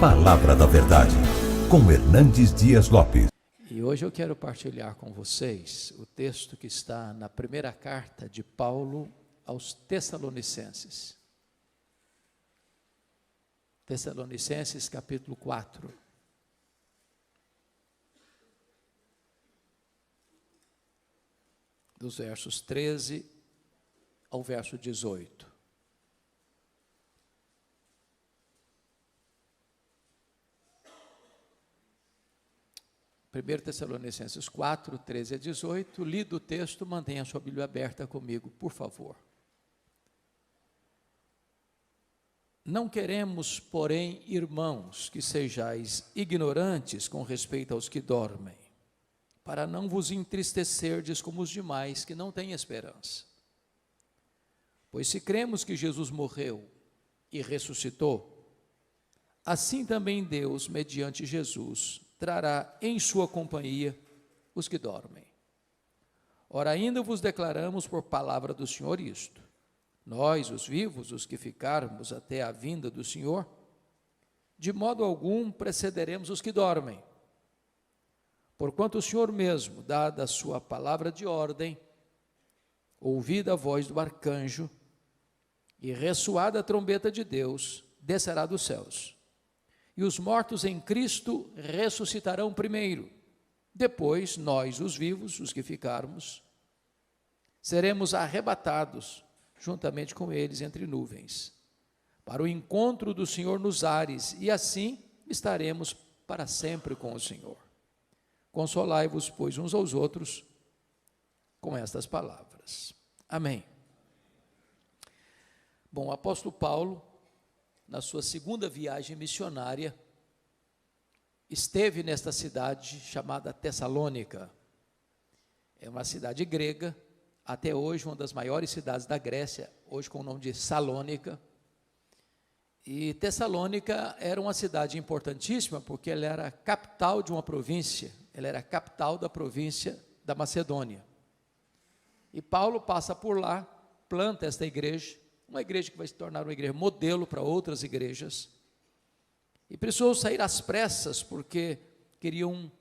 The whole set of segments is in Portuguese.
Palavra da Verdade, com Hernandes Dias Lopes. E hoje eu quero partilhar com vocês o texto que está na primeira carta de Paulo aos Tessalonicenses. Tessalonicenses capítulo 4. Dos versos 13 ao verso 18. 1 Tessalonicenses 4, 13 a 18, lido o texto, mantenha a sua Bíblia aberta comigo, por favor. Não queremos, porém, irmãos, que sejais ignorantes com respeito aos que dormem, para não vos entristecerdes como os demais que não têm esperança. Pois se cremos que Jesus morreu e ressuscitou, assim também Deus, mediante Jesus, trará em sua companhia os que dormem. Ora, ainda vos declaramos por palavra do Senhor isto: nós, os vivos, os que ficarmos até a vinda do Senhor, de modo algum precederemos os que dormem. Porquanto o Senhor mesmo, dada a sua palavra de ordem, ouvida a voz do arcanjo e ressoada a trombeta de Deus, descerá dos céus. E os mortos em Cristo ressuscitarão primeiro. Depois, nós, os vivos, os que ficarmos, seremos arrebatados juntamente com eles entre nuvens, para o encontro do Senhor nos ares, e assim estaremos para sempre com o Senhor. Consolai-vos, pois, uns aos outros com estas palavras. Amém. Bom, o apóstolo Paulo, na sua segunda viagem missionária, esteve nesta cidade chamada Tessalônica. É uma cidade grega, até hoje uma das maiores cidades da Grécia, hoje com o nome de Salônica. E Tessalônica era uma cidade importantíssima, porque ela era a capital de uma província, ela era a capital da província da Macedônia. E Paulo passa por lá, planta esta igreja, uma igreja que vai se tornar uma igreja modelo para outras igrejas, e precisou sair às pressas, porque queriam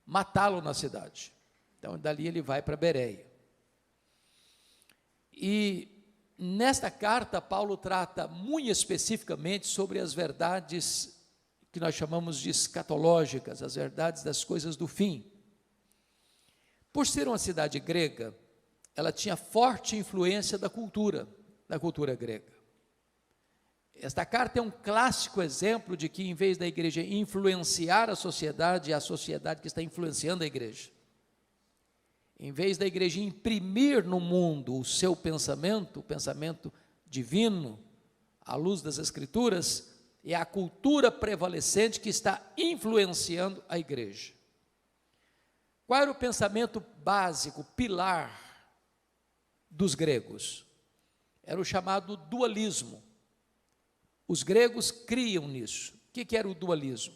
matá-lo na cidade. Então, dali ele vai para Bereia. E nesta carta, Paulo trata muito especificamente sobre as verdades que nós chamamos de escatológicas, as verdades das coisas do fim. Por ser uma cidade grega, ela tinha forte influência da cultura grega. Esta carta é um clássico exemplo de que, em vez da igreja influenciar a sociedade, é a sociedade que está influenciando a igreja. Em vez da igreja imprimir no mundo o seu pensamento, o pensamento divino, à luz das Escrituras, é a cultura prevalecente que está influenciando a igreja. Qual era o pensamento básico, pilar dos gregos? Era o chamado dualismo. Os gregos criam nisso. O que era o dualismo?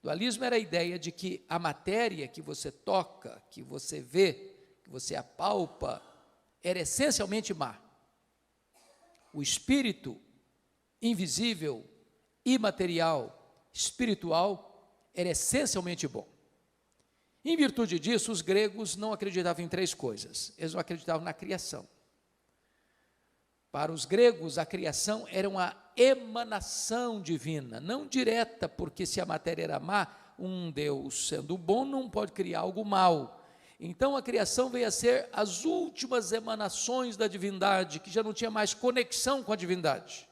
Dualismo era a ideia de que a matéria que você toca, que você vê, que você apalpa, era essencialmente má. O espírito invisível, imaterial, espiritual, era essencialmente bom. Em virtude disso, os gregos não acreditavam em três coisas. Eles não acreditavam na criação. Para os gregos, a criação era uma emanação divina, não direta, porque se a matéria era má, um Deus sendo bom não pode criar algo mau. Então a criação veio a ser as últimas emanações da divindade, que já não tinha mais conexão com a divindade,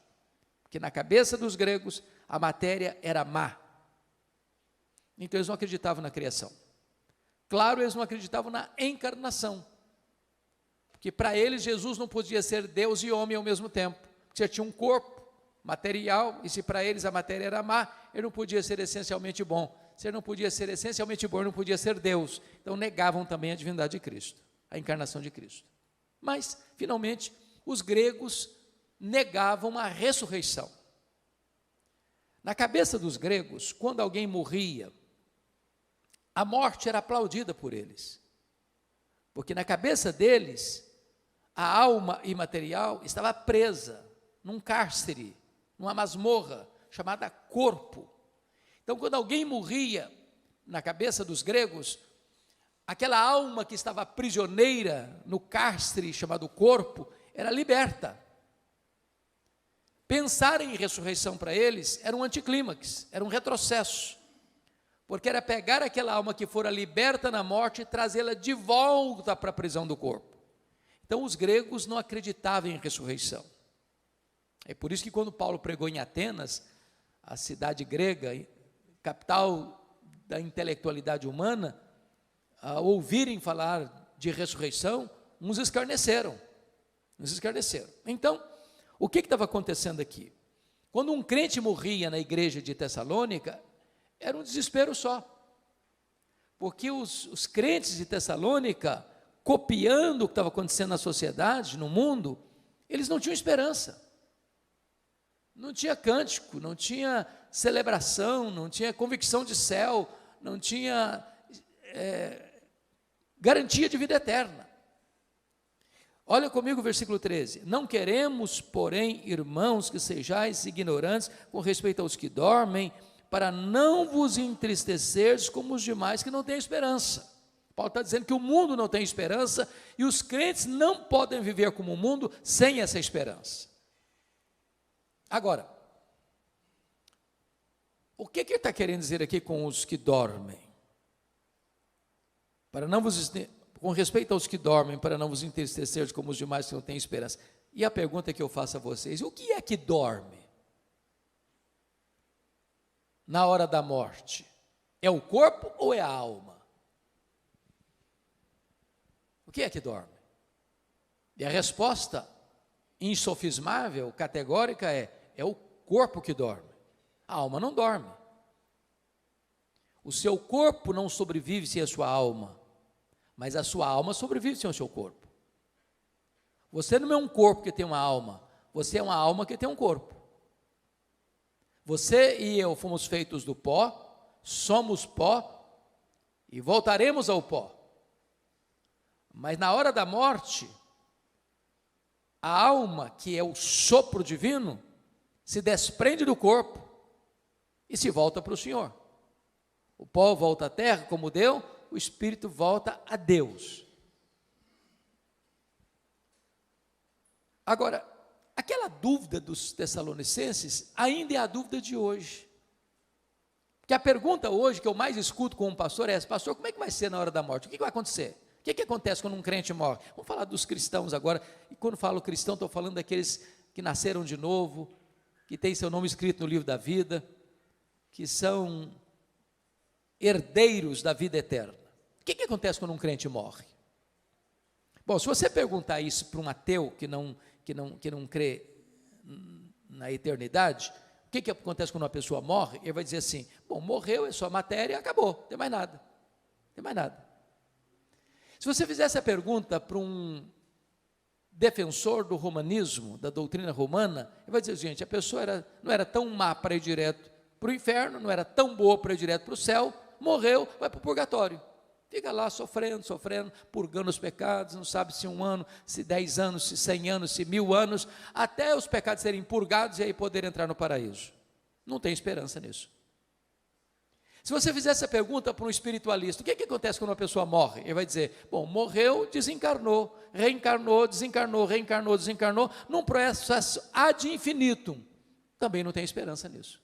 porque na cabeça dos gregos a matéria era má. Então eles não acreditavam na criação. Claro, eles não acreditavam na encarnação, que para eles Jesus não podia ser Deus e homem ao mesmo tempo, porque já tinha um corpo material, e se para eles a matéria era má, ele não podia ser essencialmente bom. Se ele não podia ser essencialmente bom, ele não podia ser Deus. Então negavam também a divindade de Cristo, a encarnação de Cristo. Mas, finalmente, os gregos negavam a ressurreição. Na cabeça dos gregos, quando alguém morria, a morte era aplaudida por eles, porque na cabeça deles, a alma imaterial estava presa num cárcere, numa masmorra chamada corpo. Então, quando alguém morria, na cabeça dos gregos, aquela alma que estava prisioneira no cárcere chamado corpo, era liberta. Pensar em ressurreição para eles era um anticlímax, era um retrocesso, porque era pegar aquela alma que fora liberta na morte e trazê-la de volta para a prisão do corpo. Então os gregos não acreditavam em ressurreição. É por isso que quando Paulo pregou em Atenas, a cidade grega, capital da intelectualidade humana, ao ouvirem falar de ressurreição, uns escarneceram. Então, o que estava acontecendo aqui? Quando um crente morria na igreja de Tessalônica, era um desespero só, porque os crentes de Tessalônica, copiando o que estava acontecendo na sociedade, no mundo, eles não tinham esperança, não tinha cântico, não tinha celebração, não tinha convicção de céu, não tinha garantia de vida eterna. Olha comigo o versículo 13: não queremos, porém, irmãos, que sejais ignorantes com respeito aos que dormem, para não vos entristeceres como os demais que não têm esperança. Paulo está dizendo que o mundo não tem esperança, e os crentes não podem viver como o mundo sem essa esperança. Agora, o que ele está querendo dizer aqui com os que dormem? Com respeito aos que dormem, para não vos entristeceres como os demais que não têm esperança. E a pergunta que eu faço a vocês: o que é que dorme na hora da morte? É o corpo ou é a alma? O que é que dorme? E a resposta insofismável, categórica é o corpo que dorme. A alma não dorme. O seu corpo não sobrevive sem a sua alma, mas a sua alma sobrevive sem o seu corpo. Você não é um corpo que tem uma alma, você é uma alma que tem um corpo. Você e eu fomos feitos do pó, somos pó e voltaremos ao pó. Mas na hora da morte, a alma, que é o sopro divino, se desprende do corpo e se volta para o Senhor. O pó volta à terra como deu, o espírito volta a Deus. Agora, aquela dúvida dos tessalonicenses ainda é a dúvida de hoje. Porque a pergunta hoje que eu mais escuto com um pastor é essa: pastor, como é que vai ser na hora da morte? O que vai acontecer? O que acontece quando um crente morre? Vamos falar dos cristãos agora. E quando falo cristão, estou falando daqueles que nasceram de novo, que têm seu nome escrito no livro da vida, que são herdeiros da vida eterna. O que acontece quando um crente morre? Bom, se você perguntar isso para um ateu que não crê na eternidade, o que acontece quando uma pessoa morre? Ele vai dizer assim: bom, morreu, é só matéria, acabou, não tem mais nada. Se você fizesse a pergunta para um defensor do romanismo, da doutrina romana, ele vai dizer: gente, a pessoa não era tão má para ir direto para o inferno, não era tão boa para ir direto para o céu, morreu, vai para o purgatório. Fica lá sofrendo, purgando os pecados, não sabe se 1 ano, se 10 anos, se 100 anos, se 1000 anos, até os pecados serem purgados e aí poder entrar no paraíso. Não tem esperança nisso. Se você fizesse a pergunta para um espiritualista: o que acontece quando uma pessoa morre? Ele vai dizer: bom, morreu, desencarnou, reencarnou, desencarnou, reencarnou, desencarnou, num processo ad infinitum. Também não tem esperança nisso.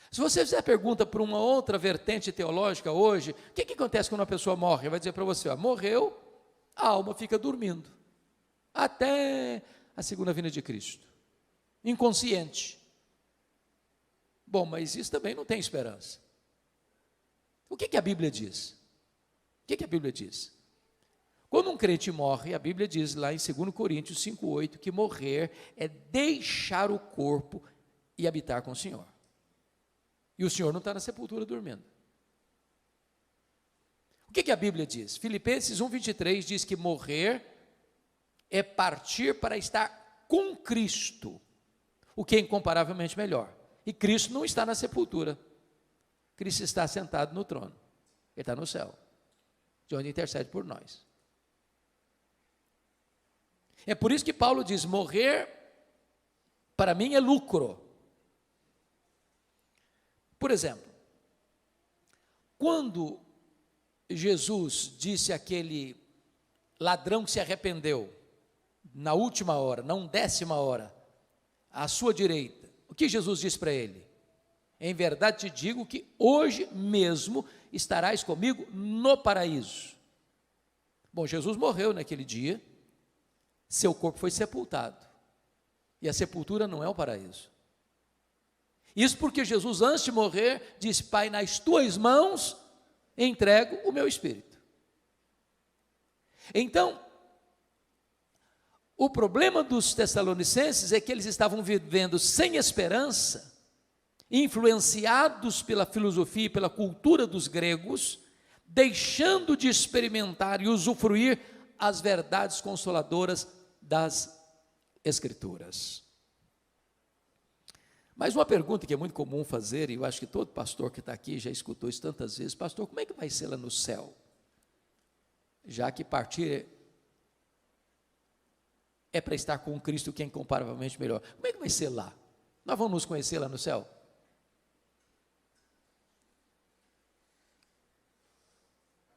Se você fizer a pergunta para uma outra vertente teológica hoje: o que acontece quando uma pessoa morre? Ele vai dizer para você: morreu, a alma fica dormindo, até a segunda vinda de Cristo, inconsciente. Bom, mas isso também não tem esperança. O que a Bíblia diz? O que a Bíblia diz? Quando um crente morre, a Bíblia diz lá em 2 Coríntios 5,8 que morrer é deixar o corpo e habitar com o Senhor. E o Senhor não está na sepultura dormindo. O que a Bíblia diz? Filipenses 1,23 diz que morrer é partir para estar com Cristo, o que é incomparavelmente melhor. E Cristo não está na sepultura. Cristo está sentado no trono. Ele está no céu, de onde intercede por nós. É por isso que Paulo diz: morrer para mim é lucro. Por exemplo, quando Jesus disse àquele ladrão que se arrependeu, na última hora, na 10ª hora, à sua direita, o que Jesus disse para ele? Em verdade te digo que hoje mesmo estarás comigo no paraíso. Bom, Jesus morreu naquele dia, seu corpo foi sepultado, e a sepultura não é o paraíso. Isso porque Jesus, antes de morrer, disse: Pai, nas tuas mãos entrego o meu espírito. Então, o problema dos tessalonicenses é que eles estavam vivendo sem esperança, influenciados pela filosofia e pela cultura dos gregos, deixando de experimentar e usufruir as verdades consoladoras das Escrituras. Mas uma pergunta que é muito comum fazer, e eu acho que todo pastor que está aqui já escutou isso tantas vezes: pastor, como é que vai ser lá no céu? Já que partir é para estar com Cristo, que é incomparavelmente melhor. Como é que vai ser lá? Nós vamos nos conhecer lá no céu?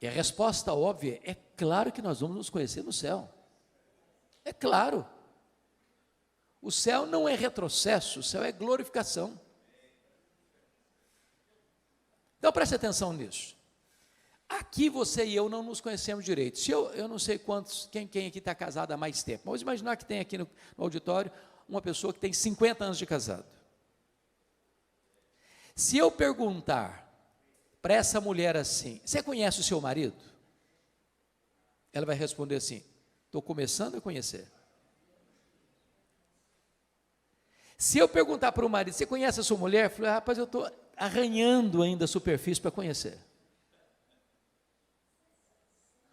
E a resposta óbvia é: claro que nós vamos nos conhecer no céu. É claro. O céu não é retrocesso, o céu é glorificação. Então preste atenção nisso. Aqui você e eu não nos conhecemos direito. Se eu não sei quantos, quem aqui está casado há mais tempo. Vamos imaginar que tem aqui no auditório uma pessoa que tem 50 anos de casado. Se eu perguntar para essa mulher assim: você conhece o seu marido? Ela vai responder assim: estou começando a conhecer. Se eu perguntar para o marido: você conhece a sua mulher? Eu falei: rapaz, eu estou arranhando ainda a superfície para conhecer.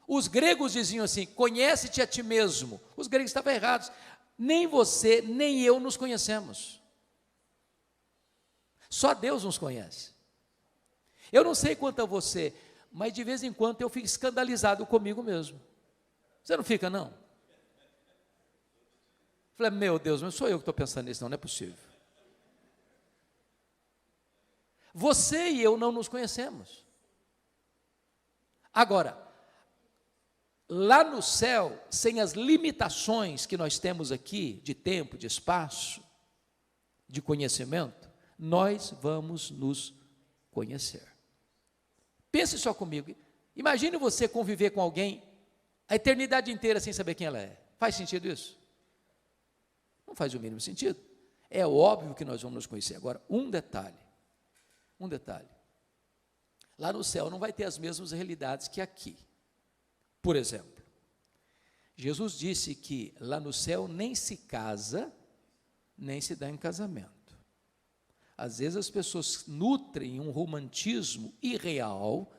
Os gregos diziam assim: conhece-te a ti mesmo. Os gregos estavam errados. Nem você, nem eu nos conhecemos. Só Deus nos conhece. Eu não sei quanto a você, mas de vez em quando eu fico escandalizado comigo mesmo. Você não fica, não? Falei: meu Deus, não sou eu que estou pensando nisso, não é possível. Você e eu não nos conhecemos. Agora, lá no céu, sem as limitações que nós temos aqui, de tempo, de espaço, de conhecimento, nós vamos nos conhecer. Pense só comigo, imagine você conviver com alguém a eternidade inteira sem saber quem ela é. Faz sentido isso? Não faz o mínimo sentido. É óbvio que nós vamos nos conhecer. Agora, um detalhe. Lá no céu não vai ter as mesmas realidades que aqui. Por exemplo, Jesus disse que lá no céu nem se casa, nem se dá em casamento. Às vezes as pessoas nutrem um romantismo irreal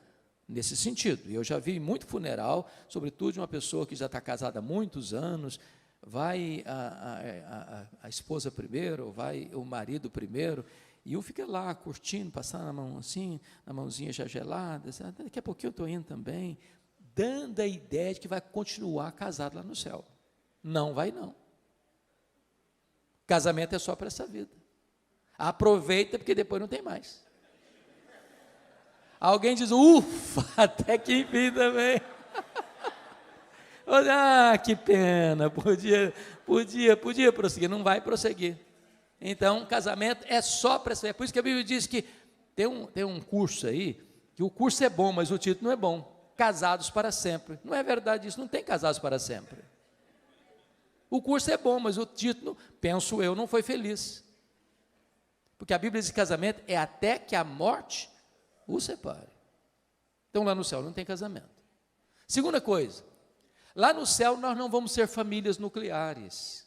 nesse sentido. E eu já vi muito funeral, sobretudo de uma pessoa que já está casada há muitos anos, vai a esposa primeiro, vai o marido primeiro, e um fica lá curtindo, passando a mão assim, na mãozinha já gelada, assim, daqui a pouquinho eu estou indo também, dando a ideia de que vai continuar casado lá no céu. Não vai, não. Casamento é só para essa vida. Aproveita, porque depois não tem mais. Alguém diz: ufa, até que enfim também. Ah, que pena, podia prosseguir. Não vai prosseguir. Então, casamento é só para essa vida. É por isso que a Bíblia diz que tem um curso aí, que o curso é bom, mas o título não é bom. Casados para sempre. Não é verdade isso, não tem casados para sempre. O curso é bom, mas o título, penso eu, não foi feliz. Porque a Bíblia diz que casamento é até que a morte o separe. Então lá no céu não tem casamento. Segunda coisa, lá no céu nós não vamos ser famílias nucleares.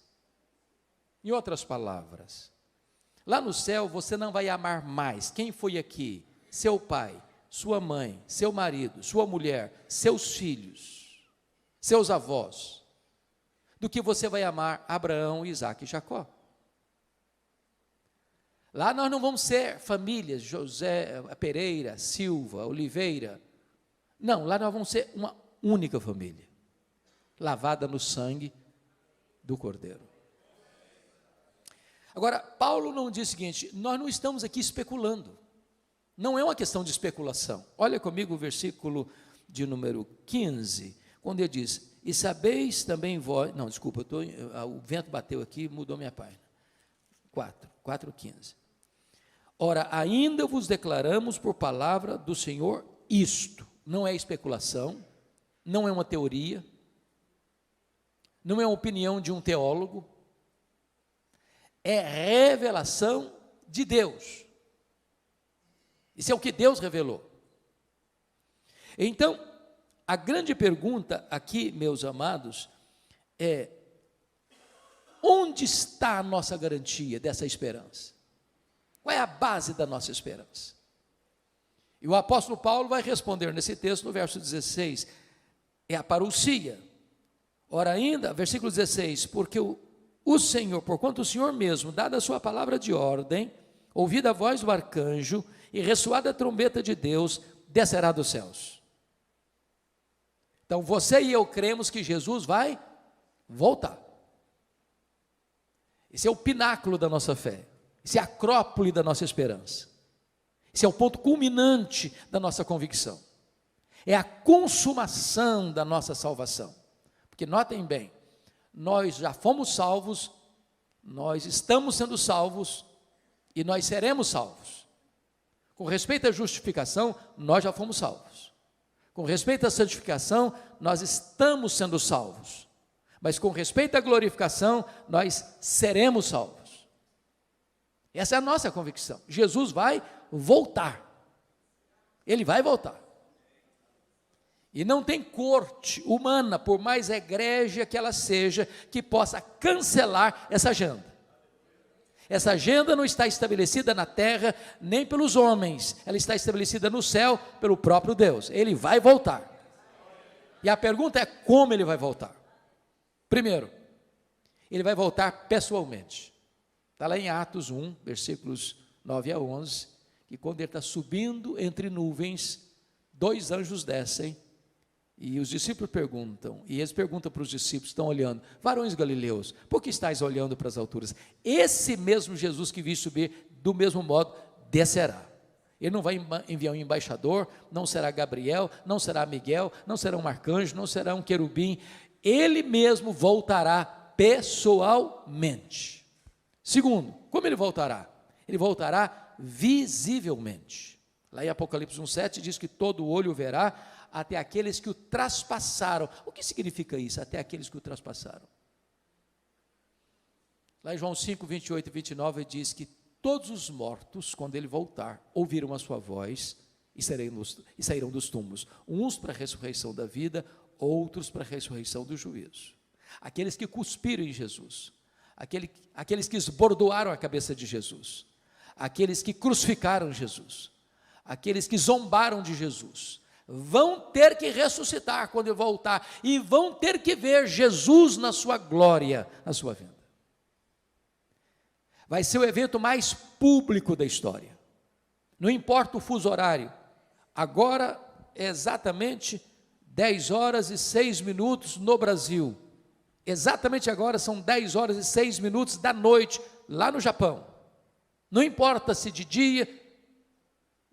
Em outras palavras, lá no céu você não vai amar mais quem foi aqui, seu pai, sua mãe, seu marido, sua mulher, seus filhos, seus avós, do que você vai amar Abraão, Isaque e Jacó. Lá nós não vamos ser famílias, José, Pereira, Silva, Oliveira. Não, lá nós vamos ser uma única família, lavada no sangue do Cordeiro. Agora, Paulo não diz o seguinte: nós não estamos aqui especulando. Não é uma questão de especulação. Olha comigo o versículo de número 15, quando ele diz: e sabeis também vós, não, desculpa, o vento bateu aqui, mudou minha página, 4:15. Ora, ainda vos declaramos por palavra do Senhor isto, não é especulação, não é uma teoria, não é uma opinião de um teólogo, é revelação de Deus. Isso é o que Deus revelou. Então, a grande pergunta aqui, meus amados, é: onde está a nossa garantia dessa esperança? Qual é a base da nossa esperança? E o apóstolo Paulo vai responder nesse texto, no verso 16, é a parousia. Ora ainda, versículo 16, porque o Senhor, porquanto o Senhor mesmo, dada a sua palavra de ordem, ouvida a voz do arcanjo, e ressoada a trombeta de Deus, descerá dos céus. Então você e eu cremos que Jesus vai voltar. Esse é o pináculo da nossa fé, esse é a acrópole da nossa esperança, esse é o ponto culminante da nossa convicção, é a consumação da nossa salvação. Porque notem bem, nós já fomos salvos, nós estamos sendo salvos e nós seremos salvos. Com respeito à justificação, nós já fomos salvos. Com respeito à santificação, nós estamos sendo salvos. Mas com respeito à glorificação, nós seremos salvos. Essa é a nossa convicção. Jesus vai voltar. Ele vai voltar. E não tem corte humana, por mais egrégia que ela seja, que possa cancelar essa agenda. Essa agenda não está estabelecida na terra, nem pelos homens, ela está estabelecida no céu, pelo próprio Deus. Ele vai voltar. E a pergunta é: como ele vai voltar? Primeiro, ele vai voltar pessoalmente. Está lá em Atos 1, versículos 9 a 11, que quando ele está subindo entre nuvens, 2 anjos descem, e os discípulos perguntam, e eles perguntam para os discípulos, estão olhando: varões galileus, por que estáis olhando para as alturas? Esse mesmo Jesus que vi subir, do mesmo modo, descerá. Ele não vai enviar um embaixador, não será Gabriel, não será Miguel, não será um arcanjo, não será um querubim. Ele mesmo voltará pessoalmente. Segundo, como ele voltará? Ele voltará visivelmente. Lá em Apocalipse 1,7 diz que todo olho o verá, até aqueles que o traspassaram. O que significa isso? Até aqueles que o traspassaram. Lá em João 5, 28 e 29 diz que todos os mortos, quando ele voltar, ouviram a sua voz e sairão dos túmulos, uns para a ressurreição da vida, outros para a ressurreição do juízo. Aqueles que cuspiram em Jesus, aqueles que esbordoaram a cabeça de Jesus, aqueles que crucificaram Jesus, aqueles que zombaram de Jesus, vão ter que ressuscitar quando ele voltar, e vão ter que ver Jesus na sua glória, na sua vinda. Vai ser o evento mais público da história, não importa o fuso horário. Agora é exatamente 10 horas e 6 minutos no Brasil, exatamente agora são 10 horas e 6 minutos da noite, lá no Japão. Não importa se de dia,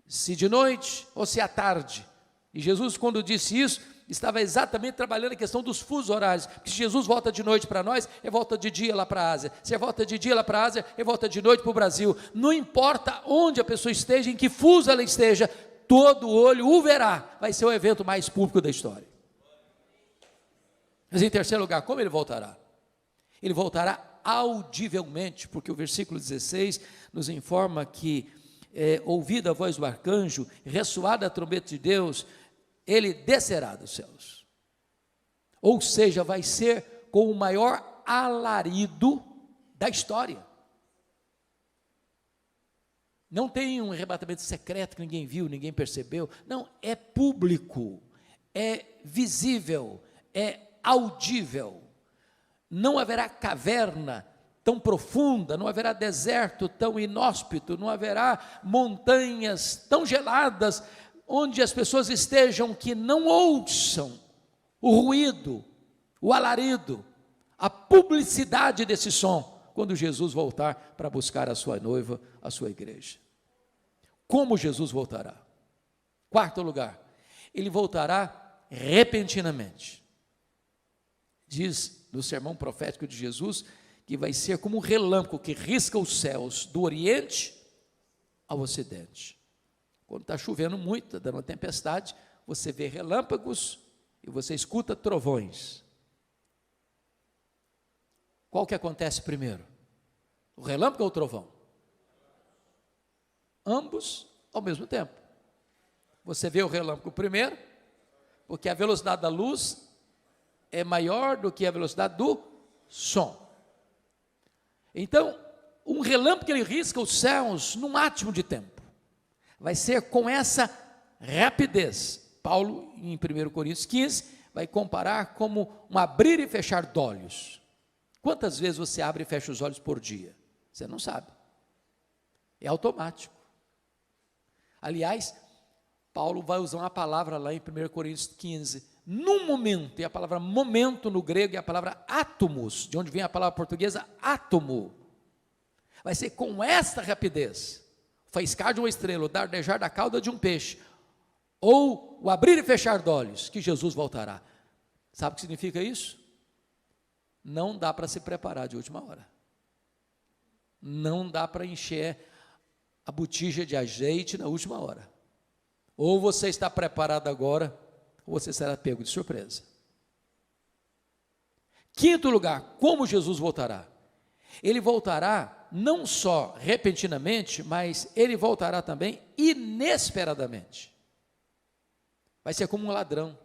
se de noite ou se à tarde. E Jesus, quando disse isso, estava exatamente trabalhando a questão dos fusos horários, porque se Jesus volta de noite para nós, ele volta de dia lá para a Ásia. Se ele volta de dia lá para a Ásia, ele volta de noite para o Brasil. Não importa onde a pessoa esteja, em que fuso ela esteja, todo olho o verá. Vai ser o evento mais público da história. Mas em terceiro lugar, como ele voltará? Ele voltará audivelmente, porque o versículo 16 nos informa que, ouvida a voz do arcanjo, ressoada a trombeta de Deus, ele descerá dos céus. Ou seja, vai ser com o maior alarido da história. Não tem um arrebatamento secreto que ninguém viu, ninguém percebeu. Não, é público, é visível, é audível. Não haverá caverna tão profunda, não haverá deserto tão inóspito, não haverá montanhas tão geladas, onde as pessoas estejam que não ouçam o ruído, o alarido, a publicidade desse som, quando Jesus voltar para buscar a sua noiva, a sua igreja. como Jesus voltará. Quarto lugar, ele voltará repentinamente. Diz no sermão profético de Jesus que vai ser como um relâmpago que risca os céus do Oriente ao Ocidente. Quando está chovendo muito, está dando uma tempestade, você vê relâmpagos e você escuta trovões. Qual que acontece primeiro? O relâmpago ou o trovão? Ambos ao mesmo tempo. Você vê o relâmpago primeiro, porque a velocidade da luz é maior do que a velocidade do som. Então, um relâmpago ele risca os céus num átimo de tempo. Vai ser com essa rapidez. Paulo, em 1 Coríntios 15, vai comparar como um abrir e fechar de olhos. Quantas vezes você abre e fecha os olhos por dia? Você não sabe. É automático. Aliás, Paulo vai usar uma palavra lá em 1 Coríntios 15, num momento, e a palavra momento no grego é a palavra átomos, de onde vem a palavra portuguesa átomo. Vai ser com esta rapidez, o faiscar de uma estrela, o dardejar da cauda de um peixe, ou o abrir e fechar de olhos, que Jesus voltará. Sabe o que significa isso? Não dá para se preparar de última hora. Não dá para encher a botija de azeite na última hora. Ou você está preparado agora, ou você será pego de surpresa. Quinto lugar, como Jesus voltará? Ele voltará não só repentinamente, mas ele voltará também inesperadamente. Vai ser como um ladrão.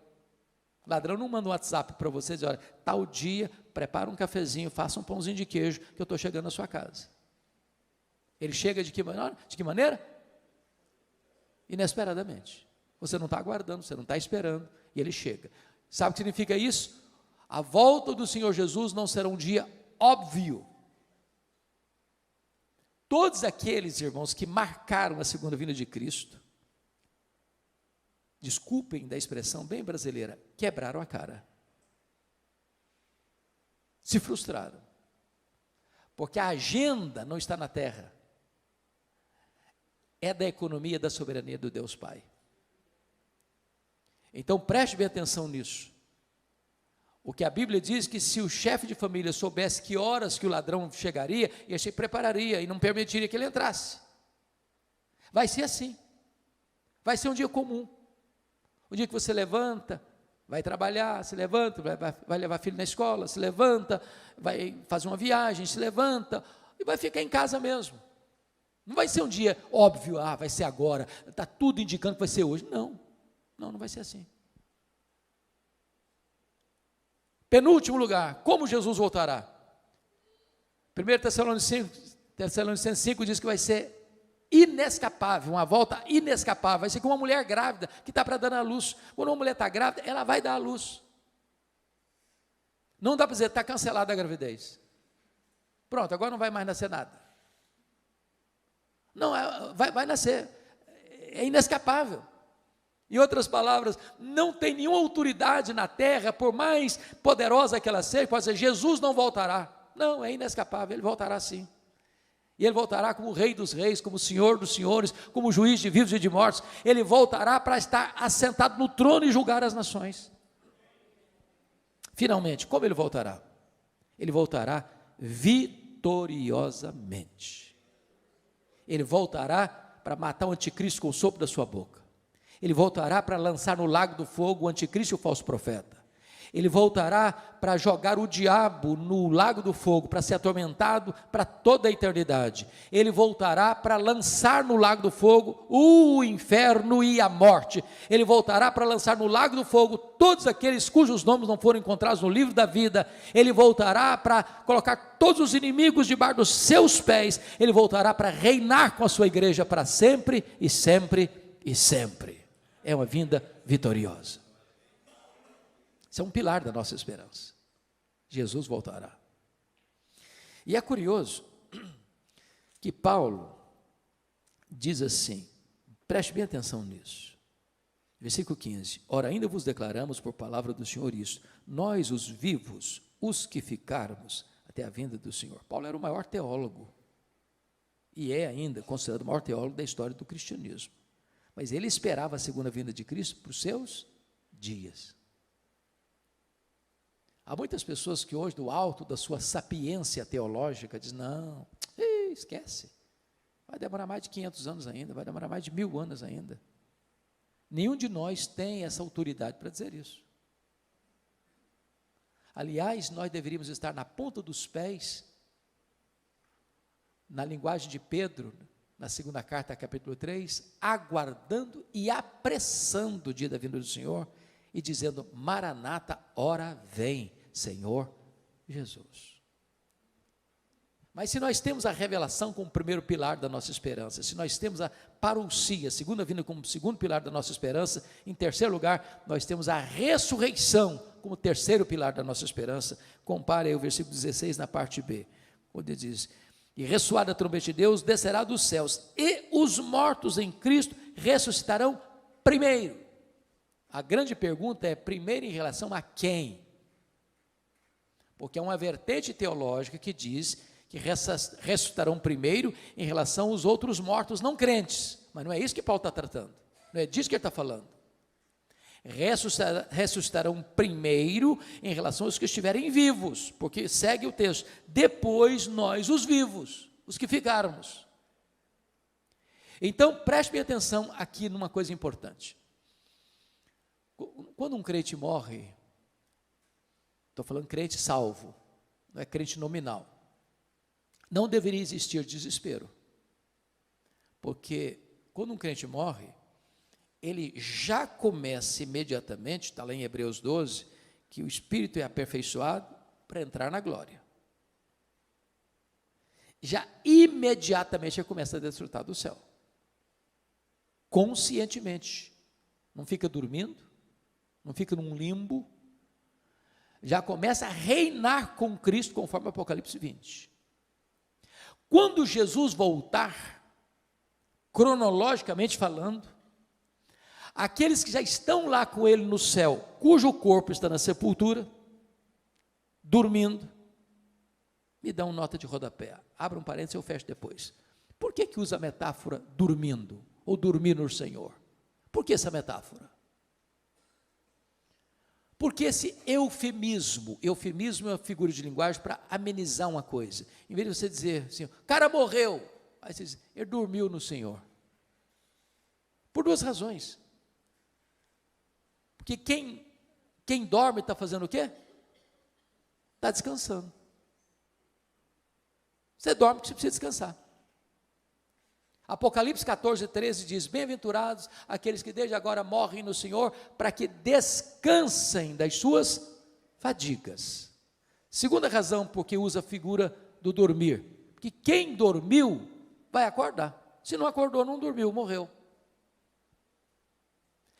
O ladrão não manda um WhatsApp para você dizer, olha, tal dia, prepara um cafezinho, faça um pãozinho de queijo, que eu estou chegando na sua casa. Ele chega de que maneira? De que maneira? Inesperadamente. Você não está aguardando, você não está esperando, e ele chega. Sabe o que significa isso? A volta do Senhor Jesus não será um dia óbvio. Todos aqueles, irmãos, que marcaram a segunda vinda de Cristo, desculpem da expressão bem brasileira, quebraram a cara. Se frustraram. Porque a agenda não está na terra. É da economia da soberania do Deus Pai. Então preste bem atenção nisso. O que a Bíblia diz que se o chefe de família soubesse que horas que o ladrão chegaria, ele se prepararia e não permitiria que ele entrasse. Vai ser assim. Vai ser um dia comum. O dia que você levanta, vai trabalhar, se levanta, vai levar filho na escola, se levanta, vai fazer uma viagem, se levanta e vai ficar em casa mesmo. Não vai ser um dia óbvio, vai ser agora, está tudo indicando que vai ser hoje. Não vai ser assim. Penúltimo lugar, como Jesus voltará? 1 Tessalonicenses 5 diz que vai ser inescapável, uma volta inescapável. Vai ser como uma mulher grávida que está para dar à luz. Quando uma mulher está grávida, ela vai dar à luz. Não dá para dizer, está cancelada a gravidez. Pronto, agora não vai mais nascer nada. Não, vai nascer. É inescapável. Em outras palavras, não tem nenhuma autoridade na terra, por mais poderosa que ela seja, pode dizer, Jesus não voltará. Não, é inescapável, ele voltará sim. E ele voltará como o Rei dos Reis, como o Senhor dos Senhores, como o Juiz de vivos e de mortos. Ele voltará para estar assentado no trono e julgar as nações. Finalmente, como ele voltará? Ele voltará vitoriosamente. Ele voltará para matar o anticristo com o sopro da sua boca. Ele voltará para lançar no lago do fogo o anticristo e o falso profeta. Ele voltará para jogar o diabo no lago do fogo, para ser atormentado para toda a eternidade. Ele voltará para lançar no lago do fogo o inferno e a morte. Ele voltará para lançar no lago do fogo todos aqueles cujos nomes não foram encontrados no livro da vida. Ele voltará para colocar todos os inimigos debaixo dos seus pés. Ele voltará para reinar com a sua igreja para sempre e sempre e sempre. É uma vinda vitoriosa. Isso é um pilar da nossa esperança. Jesus voltará. E é curioso que Paulo diz assim, preste bem atenção nisso. Versículo 15. Ora, ainda vos declaramos por palavra do Senhor isso, nós os vivos, os que ficarmos até a vinda do Senhor. Paulo era o maior teólogo e é ainda considerado o maior teólogo da história do cristianismo. Mas ele esperava a segunda vinda de Cristo para os seus dias. Há muitas pessoas que hoje, do alto da sua sapiência teológica, dizem, não, esquece, vai demorar mais de 500 anos ainda, vai demorar mais de 1000 anos ainda. Nenhum de nós tem essa autoridade para dizer isso. Aliás, nós deveríamos estar na ponta dos pés, na linguagem de Pedro, na segunda carta, capítulo 3, aguardando e apressando o dia da vinda do Senhor, e dizendo, Maranata, ora vem, Senhor Jesus. Mas se nós temos a revelação como primeiro pilar da nossa esperança, se nós temos a parousia, a segunda vinda como segundo pilar da nossa esperança, em terceiro lugar, nós temos a ressurreição como terceiro pilar da nossa esperança. Compare aí o versículo 16 na parte B, onde diz, e ressoada a trombeta de Deus, descerá dos céus, e os mortos em Cristo ressuscitarão primeiro. A grande pergunta é, primeiro em relação a quem? Porque é uma vertente teológica que diz que ressuscitarão primeiro em relação aos outros mortos não crentes, mas não é isso que Paulo está tratando, não é disso que ele está falando. Ressuscitarão primeiro em relação aos que estiverem vivos, porque segue o texto, depois nós os vivos, os que ficarmos. Então preste bem atenção aqui numa coisa importante. Quando um crente morre, estou falando crente salvo, não é crente nominal, não deveria existir desespero, porque quando um crente morre, ele já começa imediatamente, está lá em Hebreus 12, que o espírito é aperfeiçoado para entrar na glória. Já imediatamente ele começa a desfrutar do céu, conscientemente, não fica dormindo, não fica num limbo, já começa a reinar com Cristo, conforme Apocalipse 20. Quando Jesus voltar, cronologicamente falando, aqueles que já estão lá com ele no céu, cujo corpo está na sepultura, dormindo, me dão nota de rodapé, abra um parênteses, eu fecho depois. Por que usa a metáfora dormindo, ou dormir no Senhor? Por que essa metáfora? Porque esse eufemismo é uma figura de linguagem para amenizar uma coisa. Em vez de você dizer assim, o cara morreu, aí você diz, ele dormiu no Senhor. Por duas razões. Porque quem dorme está fazendo o quê? Está descansando. Você dorme porque você precisa descansar. Apocalipse 14, 13 diz, bem-aventurados aqueles que desde agora morrem no Senhor, para que descansem das suas fadigas. Segunda razão porque usa a figura do dormir, porque quem dormiu vai acordar, se não acordou não dormiu, morreu.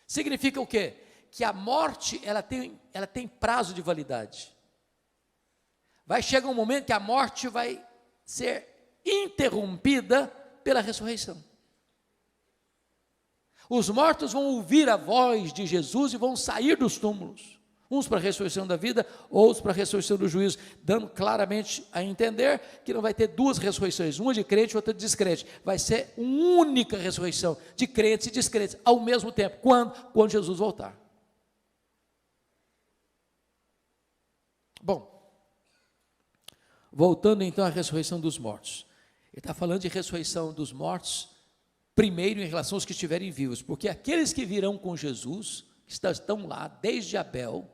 Significa o quê? Que a morte ela tem prazo de validade, vai chegar um momento que a morte vai ser interrompida pela ressurreição. Os mortos vão ouvir a voz de Jesus e vão sair dos túmulos, uns para a ressurreição da vida, outros para a ressurreição do juízo, dando claramente a entender que não vai ter duas ressurreições, uma de crente e outra de descrente, vai ser uma única ressurreição, de crentes e descrentes, ao mesmo tempo. Quando Jesus voltar. Bom, voltando então à ressurreição dos mortos, ele está falando de ressurreição dos mortos, primeiro em relação aos que estiverem vivos, porque aqueles que virão com Jesus, que estão lá desde Abel,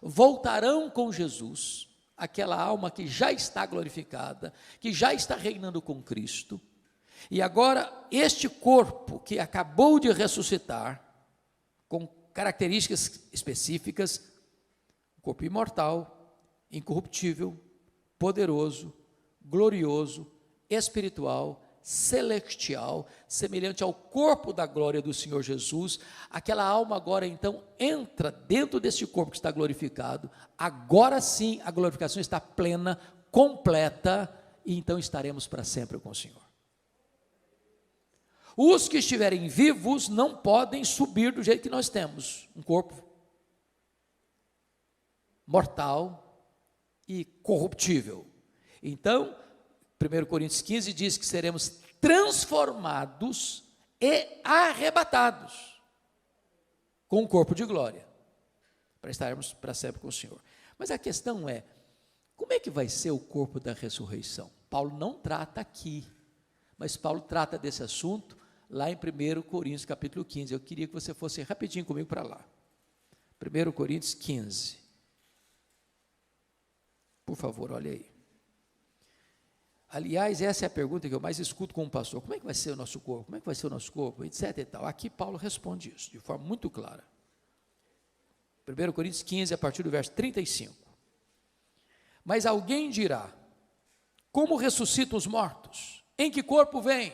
voltarão com Jesus, aquela alma que já está glorificada, que já está reinando com Cristo, e agora este corpo que acabou de ressuscitar, com características específicas, corpo imortal, incorruptível, poderoso, glorioso, espiritual, celestial, semelhante ao corpo da glória do Senhor Jesus. Aquela alma agora então entra dentro desse corpo que está glorificado, agora sim a glorificação está plena, completa, e então estaremos para sempre com o Senhor. Os que estiverem vivos não podem subir do jeito que nós temos, um corpo mortal e corruptível. Então, 1 Coríntios 15 diz que seremos transformados e arrebatados com um corpo de glória, para estarmos para sempre com o Senhor. Mas a questão é, como é que vai ser o corpo da ressurreição? Paulo não trata aqui, mas Paulo trata desse assunto lá em 1 Coríntios capítulo 15. Eu queria que você fosse rapidinho comigo para lá. 1 Coríntios 15. Por favor, olha aí. Aliás, essa é a pergunta que eu mais escuto como pastor. Como é que vai ser o nosso corpo? Como é que vai ser o nosso corpo? Etc e tal. Aqui Paulo responde isso de forma muito clara. 1 Coríntios 15, a partir do verso 35. Mas alguém dirá, como ressuscitam os mortos? Em que corpo vem?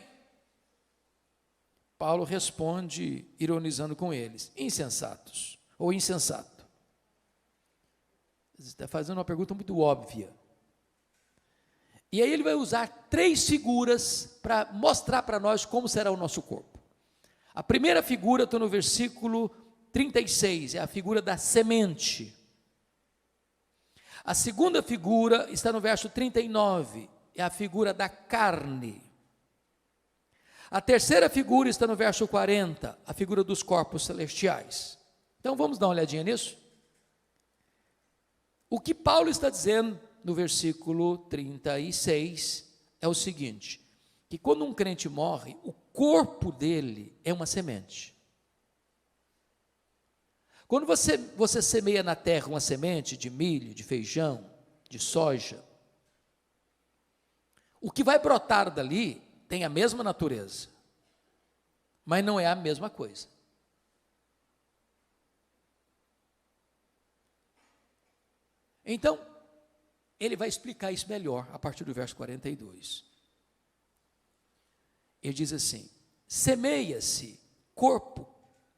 Paulo responde, ironizando com eles, insensatos, ou insensato. Ele está fazendo uma pergunta muito óbvia. E aí ele vai usar 3 figuras para mostrar para nós como será o nosso corpo. A primeira figura está no versículo 36, é a figura da semente. A segunda figura está no verso 39, é a figura da carne. A terceira figura está no verso 40, a figura dos corpos celestiais. Então vamos dar uma olhadinha nisso? O que Paulo está dizendo no versículo 36 é o seguinte, que quando um crente morre, o corpo dele é uma semente. Quando você semeia na terra uma semente de milho, de feijão, de soja, o que vai brotar dali tem a mesma natureza, mas não é a mesma coisa. Então, ele vai explicar isso melhor a partir do verso 42. Ele diz assim, semeia-se corpo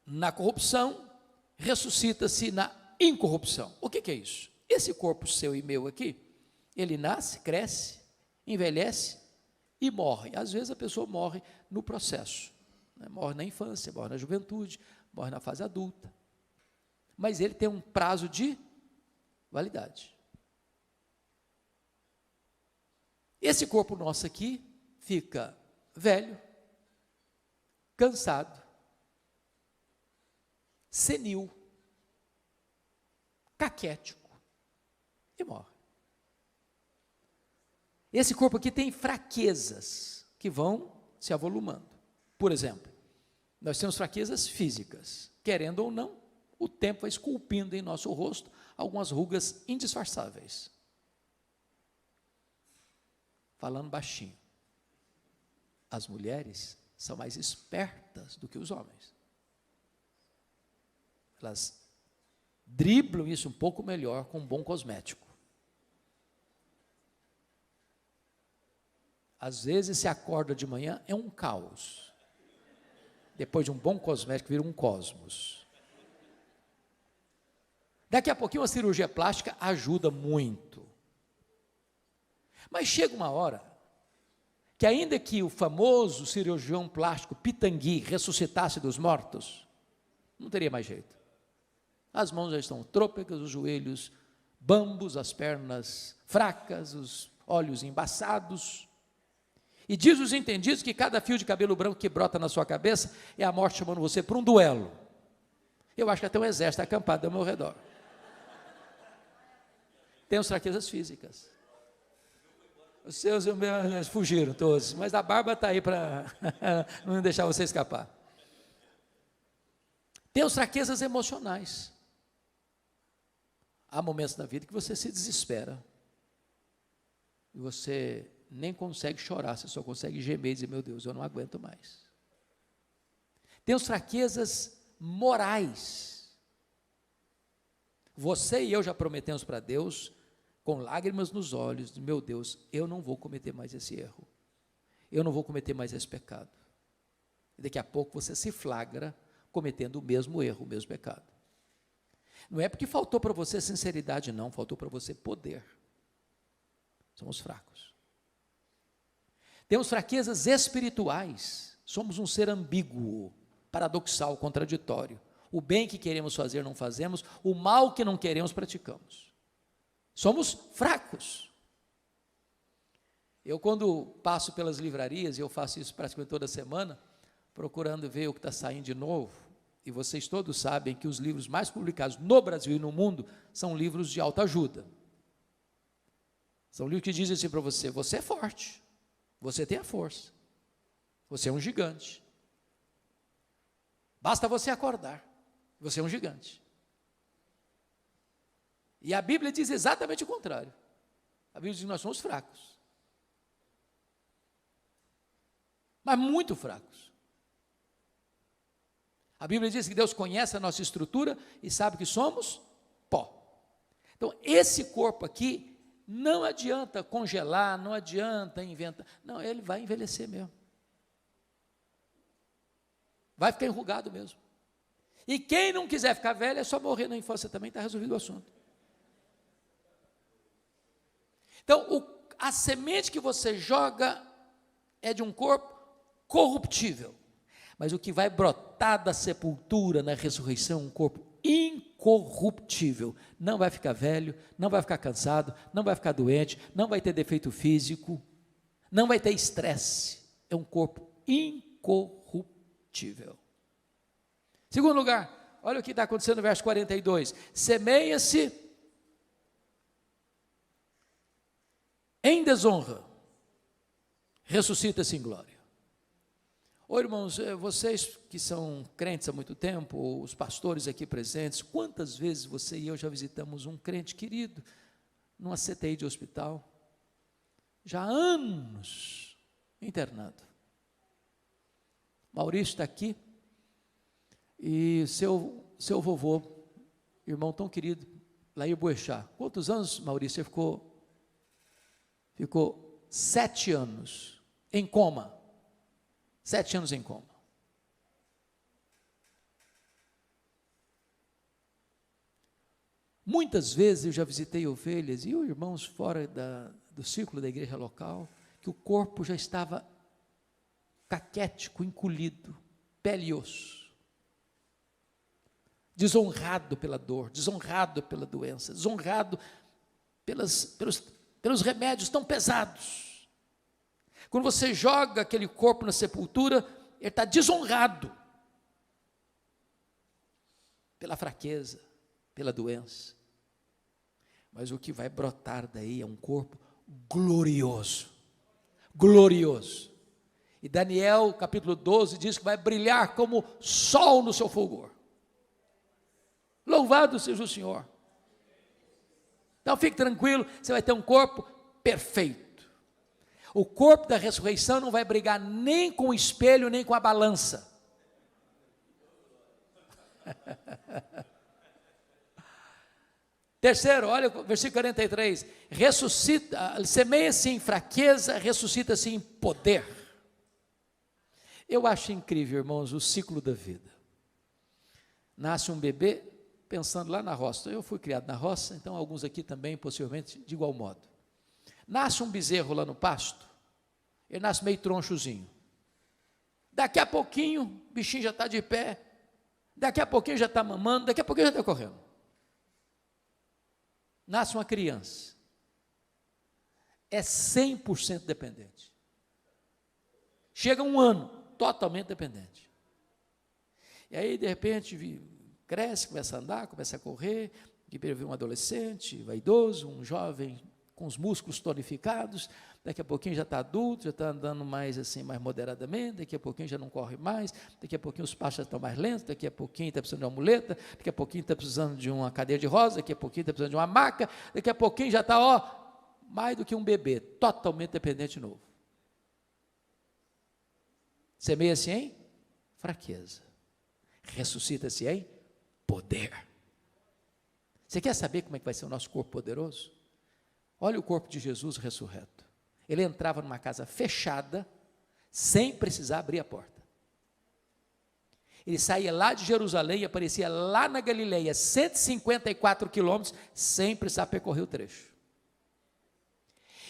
na corrupção, ressuscita-se na incorrupção. O que é isso? Esse corpo seu e meu aqui, ele nasce, cresce, envelhece e morre. Às vezes a pessoa morre no processo, né? Morre na infância, morre na juventude, morre na fase adulta. Mas ele tem um prazo de validade. Esse corpo nosso aqui fica velho, cansado, senil, caquético e morre. Esse corpo aqui tem fraquezas que vão se avolumando. Por exemplo, nós temos fraquezas físicas. Querendo ou não, o tempo vai esculpindo em nosso rosto algumas rugas indisfarçáveis. Falando baixinho, as mulheres são mais espertas do que os homens. Elas driblam isso um pouco melhor com um bom cosmético. Às vezes se acorda de manhã, é um caos. Depois de um bom cosmético, vira um cosmos. Daqui a pouquinho a cirurgia plástica ajuda muito. Mas chega uma hora que ainda que o famoso cirurgião plástico Pitangui ressuscitasse dos mortos, não teria mais jeito. As mãos já estão trôpegas, os joelhos bambos, as pernas fracas, os olhos embaçados. E diz os entendidos que cada fio de cabelo branco que brota na sua cabeça é a morte chamando você para um duelo. Eu acho que até um exército acampado ao meu redor. Temos fraquezas físicas. Os seus fugiram todos, mas a barba está aí para não deixar você escapar. Temos fraquezas emocionais. Há momentos na vida que você se desespera. E você nem consegue chorar, você só consegue gemer e dizer, meu Deus, eu não aguento mais. Temos fraquezas morais. Você e eu já prometemos para Deus, com lágrimas nos olhos, meu Deus, eu não vou cometer mais esse erro. Eu não vou cometer mais esse pecado. E daqui a pouco você se flagra cometendo o mesmo erro, o mesmo pecado. Não é porque faltou para você sinceridade, não, faltou para você poder. Somos fracos. Temos fraquezas espirituais, somos um ser ambíguo, paradoxal, contraditório. O bem que queremos fazer não fazemos, o mal que não queremos praticamos. Somos fracos. Eu, quando passo pelas livrarias, e eu faço isso praticamente toda semana, procurando ver o que está saindo de novo, e vocês todos sabem que os livros mais publicados no Brasil e no mundo são livros de autoajuda. São livros que dizem assim para você: você é forte, você tem a força, você é um gigante. Basta você acordar, você é um gigante. E a Bíblia diz exatamente o contrário. A Bíblia diz que nós somos fracos. Mas muito fracos. A Bíblia diz que Deus conhece a nossa estrutura e sabe que somos pó. Então, esse corpo aqui, não adianta congelar, não adianta inventar. Não, ele vai envelhecer mesmo. Vai ficar enrugado mesmo. E quem não quiser ficar velho, é só morrer na infância também, está resolvido o assunto. Então, a semente que você joga é de um corpo corruptível. Mas o que vai brotar da sepultura na ressurreição é um corpo incorruptível. Não vai ficar velho, não vai ficar cansado, não vai ficar doente, não vai ter defeito físico, não vai ter estresse. É um corpo incorruptível. Segundo lugar, olha o que está acontecendo no verso 42. Semeia-se em desonra, ressuscita-se em glória. Ô irmãos, vocês que são crentes há muito tempo, os pastores aqui presentes, quantas vezes você e eu já visitamos um crente querido numa CTI de hospital, já há anos internado. Maurício está aqui, e seu vovô, irmão tão querido, Lair Boechat. Quantos anos, Maurício, você ficou 7 anos em coma. 7 anos em coma. Muitas vezes eu já visitei ovelhas e irmãos fora do círculo da igreja local, que o corpo já estava caquético, encolhido, pele e osso. Desonrado pela dor, desonrado pela doença, desonrado pelos remédios tão pesados. Quando você joga aquele corpo na sepultura, ele está desonrado pela fraqueza, pela doença. Mas o que vai brotar daí é um corpo glorioso, glorioso. E Daniel, capítulo 12, diz que vai brilhar como sol no seu fulgor. Louvado seja o Senhor. Então fique tranquilo, você vai ter um corpo perfeito. O corpo da ressurreição não vai brigar nem com o espelho, nem com a balança. Terceiro, olha o versículo 43. Semeia-se em fraqueza, ressuscita-se em poder. Eu acho incrível, irmãos, o ciclo da vida. Nasce um bebê, pensando lá na roça. Eu fui criado na roça, então alguns aqui também, possivelmente, de igual modo. Nasce um bezerro lá no pasto, ele nasce meio tronchozinho. Daqui a pouquinho, o bichinho já está de pé, daqui a pouquinho já está mamando, daqui a pouquinho já está correndo. Nasce uma criança, é 100% dependente. Chega um ano, totalmente dependente. E aí, de repente, cresce, começa a andar, começa a correr, de repente um adolescente, vaidoso, um jovem com os músculos tonificados, daqui a pouquinho já está adulto, já está andando mais assim, mais moderadamente, daqui a pouquinho já não corre mais, daqui a pouquinho os passos já estão mais lentos, daqui a pouquinho está precisando de uma muleta, daqui a pouquinho está precisando de uma cadeira de rosa, daqui a pouquinho está precisando de uma maca, daqui a pouquinho já está, mais do que um bebê, totalmente dependente de novo. Semeia-se em fraqueza, ressuscita-se em poder. Você quer saber como é que vai ser o nosso corpo poderoso? Olha o corpo de Jesus ressurreto. Ele entrava numa casa fechada, sem precisar abrir a porta. Ele saía lá de Jerusalém e aparecia lá na Galileia, 154 quilômetros, sem precisar percorrer o trecho.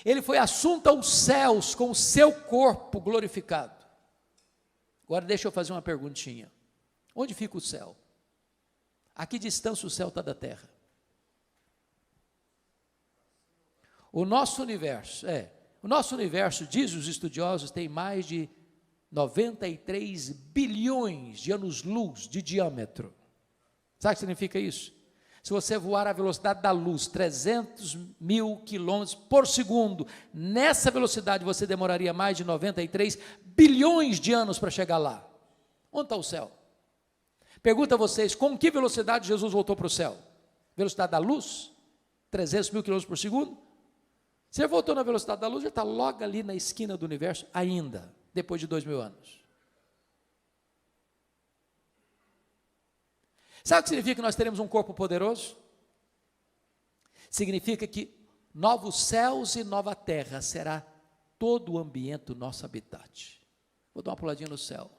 Ele foi assunto aos céus com o seu corpo glorificado. Agora deixa eu fazer uma perguntinha. Onde fica o céu? A que distância o céu está da terra? O nosso universo, O nosso universo, diz os estudiosos, tem mais de 93 bilhões de anos-luz de diâmetro. Sabe o que significa isso? Se você voar à velocidade da luz, 300 mil quilômetros por segundo, nessa velocidade você demoraria mais de 93 bilhões de anos para chegar lá. Onde está o céu? Pergunto a vocês, com que velocidade Jesus voltou para o céu? Velocidade da luz? 300 mil quilômetros por segundo? Se ele voltou na velocidade da luz, ele está logo ali na esquina do universo, ainda, depois de 2000 anos. Sabe o que significa que nós teremos um corpo poderoso? Significa que novos céus e nova terra será todo o ambiente do nosso habitat. Vou dar uma puladinha no céu,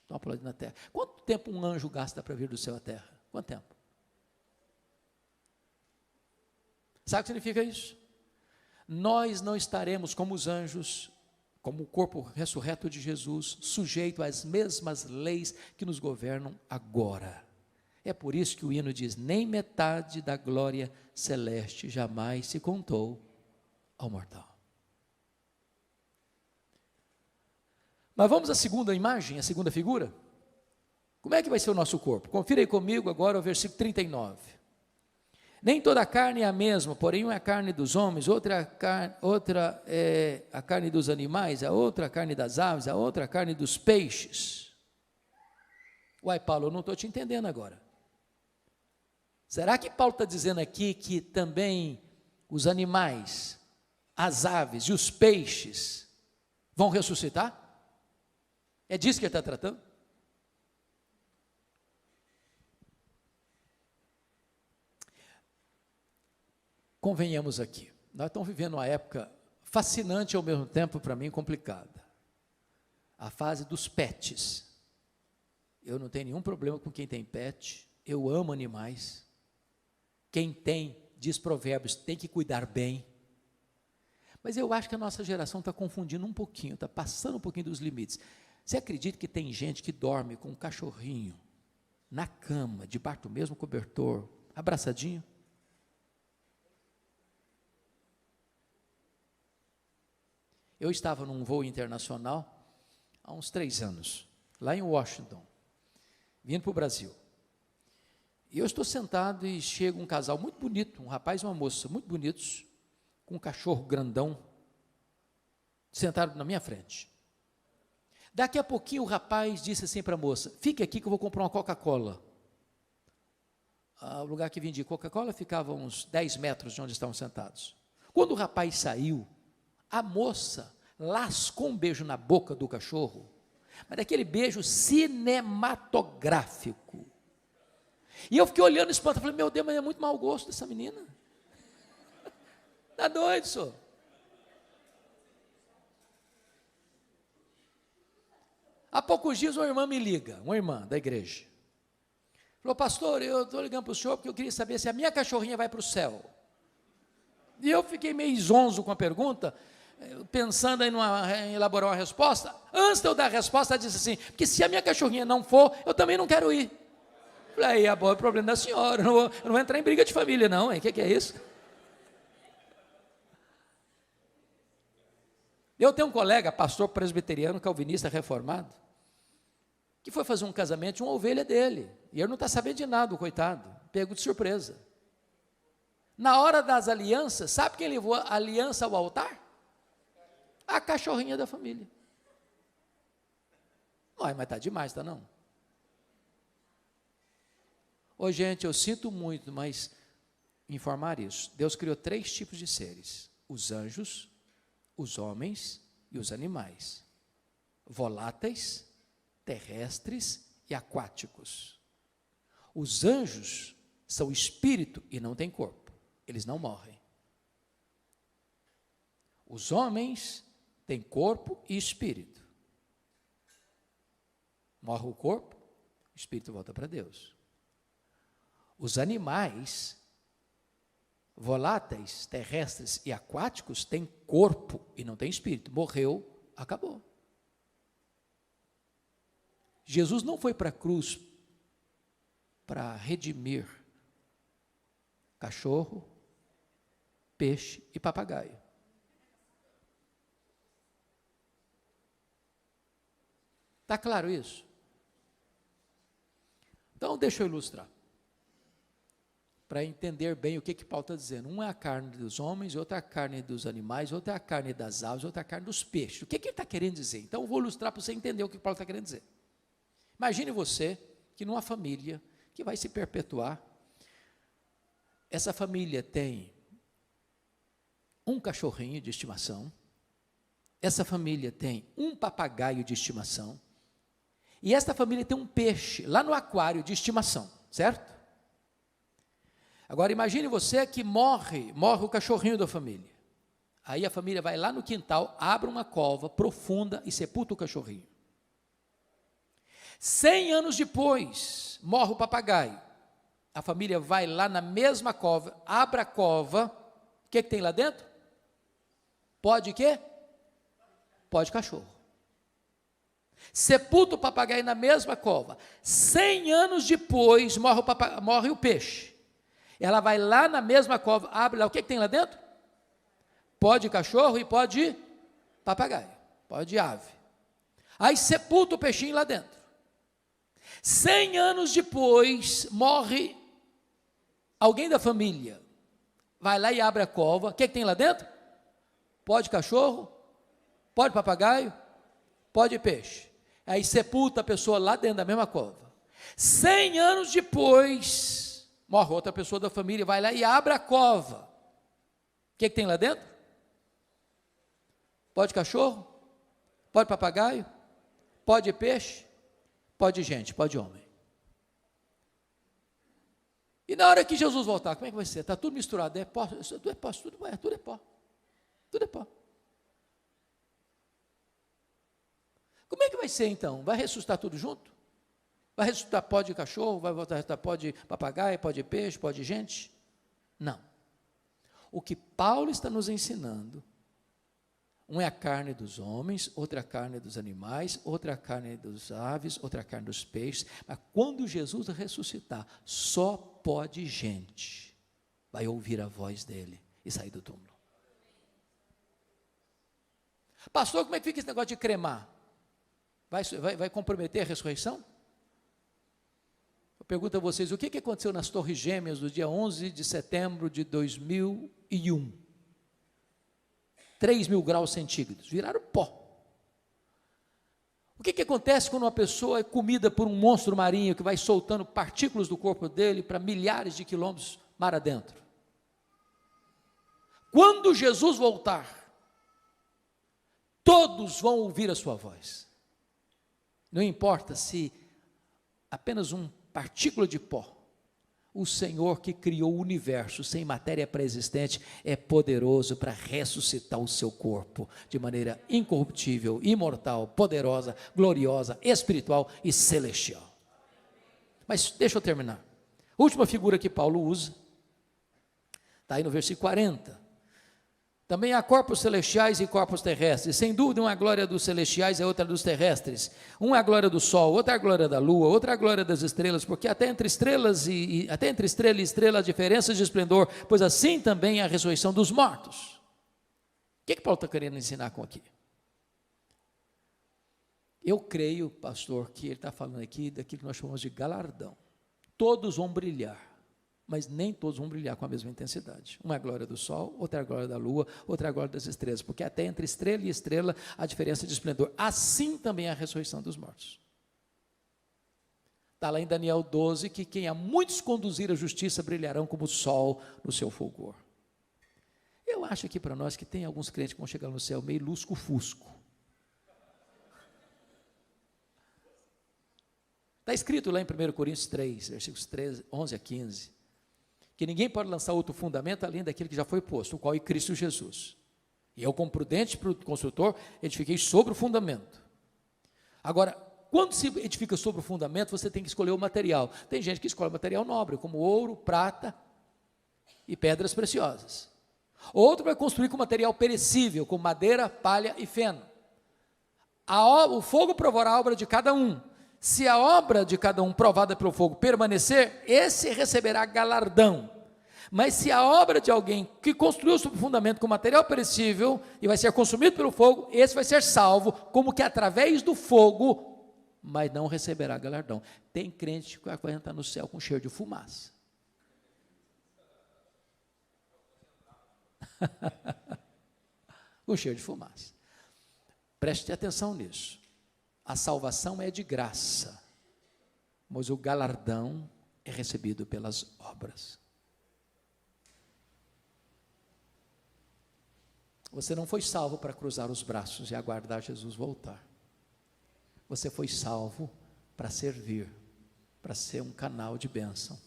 dar uma puladinha na terra. Quanto tempo um anjo gasta para vir do céu à terra? Quanto tempo? Sabe o que significa isso? Nós não estaremos como os anjos, como o corpo ressurreto de Jesus, sujeito às mesmas leis que nos governam agora. É por isso que o hino diz, nem metade da glória celeste jamais se contou ao mortal. Mas vamos à segunda imagem, à segunda figura? Como é que vai ser o nosso corpo? Confira aí comigo agora o versículo 39. Nem toda a carne é a mesma, porém uma é a carne dos homens, outra é a carne dos animais, a outra a carne das aves, a outra a carne dos peixes. Uai, Paulo, eu não estou te entendendo agora. Será que Paulo está dizendo aqui que também os animais, as aves e os peixes vão ressuscitar? É disso que ele está tratando? Convenhamos aqui, nós estamos vivendo uma época fascinante e ao mesmo tempo, para mim, complicada. A fase dos pets. Eu não tenho nenhum problema com quem tem pet, eu amo animais. Quem tem, diz Provérbios, tem que cuidar bem. Mas eu acho que a nossa geração está confundindo um pouquinho, está passando um pouquinho dos limites. Você acredita que tem gente que dorme com um cachorrinho na cama, debaixo do mesmo cobertor, abraçadinho? Eu estava num voo internacional há uns 3 anos, lá em Washington, vindo para o Brasil. E eu estou sentado e chega um casal muito bonito, um rapaz e uma moça, muito bonitos, com um cachorro grandão, sentado na minha frente. Daqui a pouquinho o rapaz disse assim para a moça, fique aqui que eu vou comprar uma Coca-Cola. O lugar que vendia Coca-Cola ficava a uns 10 metros de onde estavam sentados. Quando o rapaz saiu, a moça lascou um beijo na boca do cachorro, mas daquele beijo cinematográfico. E eu fiquei olhando isso, falei, meu Deus, mas é muito mau gosto dessa menina. Está doido, senhor? Há poucos dias uma irmã me liga, uma irmã da igreja. Falou, pastor, eu estou ligando para o senhor porque eu queria saber se a minha cachorrinha vai para o céu. E eu fiquei meio zonzo com a pergunta, pensando em elaborar uma resposta. Antes de eu dar a resposta, ela disse assim, porque se a minha cachorrinha não for, eu também não quero ir. Falei, é o problema da senhora, eu não vou entrar em briga de família não, o que é isso? Eu tenho um colega, pastor presbiteriano, calvinista, reformado, que foi fazer um casamento de uma ovelha dele, e ele não está sabendo de nada, o coitado, pego de surpresa. Na hora das alianças, sabe quem levou a aliança ao altar? A cachorrinha da família. Mas está demais, está não? Ô gente, eu sinto muito, mas informar isso. Deus criou 3 tipos de seres: os anjos, os homens e os animais. Voláteis, terrestres e aquáticos. Os anjos são espírito e não têm corpo. Eles não morrem. Os homens têm corpo e espírito. Morre o corpo, o espírito volta para Deus. Os animais, voláteis, terrestres e aquáticos, têm corpo e não têm espírito. Morreu, acabou. Jesus não foi para a cruz para redimir cachorro, peixe e papagaio. Está claro isso? Então, deixa eu ilustrar, para entender bem o que Paulo está dizendo. Um é a carne dos homens, outra é a carne dos animais, outra é a carne das aves, outra é a carne dos peixes. O que ele está querendo dizer? Então, eu vou ilustrar para você entender o que Paulo está querendo dizer. Imagine você que numa família que vai se perpetuar, essa família tem um cachorrinho de estimação, essa família tem um papagaio de estimação, e esta família tem um peixe lá no aquário de estimação, certo? Agora imagine você que morre o cachorrinho da família. Aí a família vai lá no quintal, abre uma cova profunda e sepulta o cachorrinho. 100 anos depois, morre o papagaio. A família vai lá na mesma cova, abre a cova, o que tem lá dentro? Pode quê? Pode cachorro. Sepulta o papagaio na mesma cova. 100 anos depois, morre o peixe. Ela vai lá na mesma cova, abre lá, o que tem lá dentro? Pode cachorro e pode papagaio, pode ave. Aí sepulta o peixinho lá dentro. 100 anos depois, morre alguém da família. Vai lá e abre a cova, o que tem lá dentro? Pode cachorro, pode papagaio, pode peixe. Aí sepulta a pessoa lá dentro da mesma cova. 100 anos depois, morre outra pessoa da família, vai lá e abre a cova. O que tem lá dentro? Pode cachorro, pode papagaio, pode peixe, pode gente, pode homem. E na hora que Jesus voltar, como é que vai ser? Está tudo misturado, é pó, tudo é pó, tudo é pó. Tudo é pó. Como é que vai ser então? Vai ressuscitar tudo junto? Vai ressuscitar pó de cachorro? Vai voltar a ressuscitar pó de papagaio, pó de peixe, pó de gente? Não. O que Paulo está nos ensinando, um é a carne dos homens, outra é a carne dos animais, outra é a carne dos aves, outra é a carne dos peixes, mas quando Jesus ressuscitar, só pó de gente vai ouvir a voz dele e sair do túmulo. Pastor, como é que fica esse negócio de cremar? Vai comprometer a ressurreição? Eu pergunto a vocês, o que aconteceu nas Torres Gêmeas do dia 11 de setembro de 2001? 3.000 graus centígrados, viraram pó. O que acontece quando uma pessoa é comida por um monstro marinho que vai soltando partículas do corpo dele para milhares de quilômetros mar adentro? Quando Jesus voltar, todos vão ouvir a sua voz. Não importa se apenas uma partícula de pó, o Senhor que criou o universo sem matéria pré-existente é poderoso para ressuscitar o seu corpo de maneira incorruptível, imortal, poderosa, gloriosa, espiritual e celestial. Mas deixa eu terminar. A última figura que Paulo usa está aí no versículo 40. Também há corpos celestiais e corpos terrestres. Sem dúvida, uma é a glória dos celestiais e outra dos terrestres. Uma é a glória do sol, outra é a glória da lua, outra é a glória das estrelas, porque até entre estrelas e estrela há diferenças de esplendor, pois assim também é a ressurreição dos mortos. O que Paulo está querendo ensinar com aqui? Eu creio, pastor, que ele está falando aqui daquilo que nós chamamos de galardão. Todos vão brilhar, mas nem todos vão brilhar com a mesma intensidade. Uma é a glória do sol, outra é a glória da lua, outra é a glória das estrelas, porque até entre estrela e estrela há diferença de esplendor. Assim também é a ressurreição dos mortos. Está lá em Daniel 12, que quem a muitos conduzir a justiça brilharão como o sol no seu fulgor. Eu acho aqui para nós que tem alguns crentes que vão chegar no céu meio lusco-fusco. Está escrito lá em 1 Coríntios 3, versículos 11 a 15, que ninguém pode lançar outro fundamento além daquele que já foi posto, o qual é Cristo Jesus. E eu, como prudente construtor, edifiquei sobre o fundamento. Agora, quando se edifica sobre o fundamento, você tem que escolher o material. Tem gente que escolhe material nobre, como ouro, prata e pedras preciosas. Outro vai construir com material perecível, como madeira, palha e feno. O fogo provará a obra de cada um. Se a obra de cada um provada pelo fogo permanecer, esse receberá galardão. Mas se a obra de alguém que construiu sobre o fundamento com material perecível e vai ser consumido pelo fogo, esse vai ser salvo, como que através do fogo mas não receberá galardão. Tem crente que vai entrar no céu com cheiro de fumaça. Com cheiro de fumaça. Preste atenção nisso. A salvação é de graça, mas o galardão é recebido pelas obras. Você não foi salvo para cruzar os braços e aguardar Jesus voltar. Você foi salvo para servir, para ser um canal de bênção,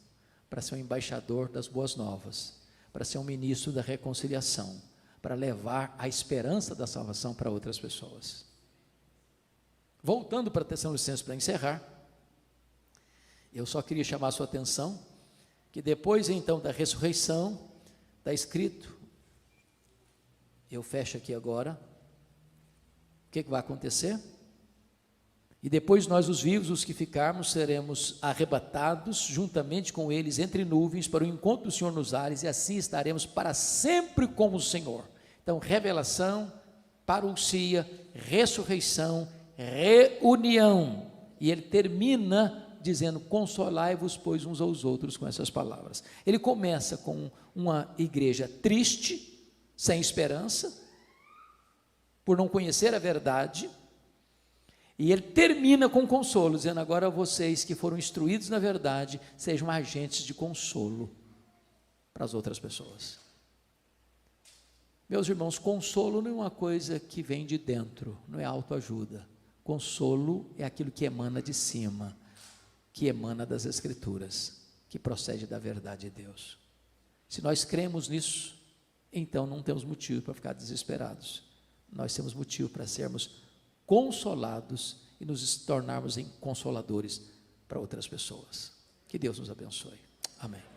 para ser um embaixador das boas novas, para ser um ministro da reconciliação, para levar a esperança da salvação para outras pessoas. Voltando para Tessalonicenses para encerrar, eu só queria chamar a sua atenção que depois então da ressurreição, está escrito, eu fecho aqui agora, o que vai acontecer? E depois nós, os vivos, os que ficarmos, seremos arrebatados juntamente com eles entre nuvens para o encontro do Senhor nos ares, e assim estaremos para sempre com o Senhor. Então, revelação, parousia, ressurreição, reunião. E ele termina dizendo: consolai-vos, pois, uns aos outros, com essas palavras. Ele começa com uma igreja triste, sem esperança, por não conhecer a verdade, e ele termina com consolo, dizendo: agora vocês que foram instruídos na verdade, sejam agentes de consolo para as outras pessoas. Meus irmãos, consolo não é uma coisa que vem de dentro, não é autoajuda. Consolo é aquilo que emana de cima, que emana das Escrituras, que procede da verdade de Deus. Se nós cremos nisso, então não temos motivo para ficar desesperados. Nós temos motivo para sermos consolados e nos tornarmos em consoladores para outras pessoas. Que Deus nos abençoe. Amém.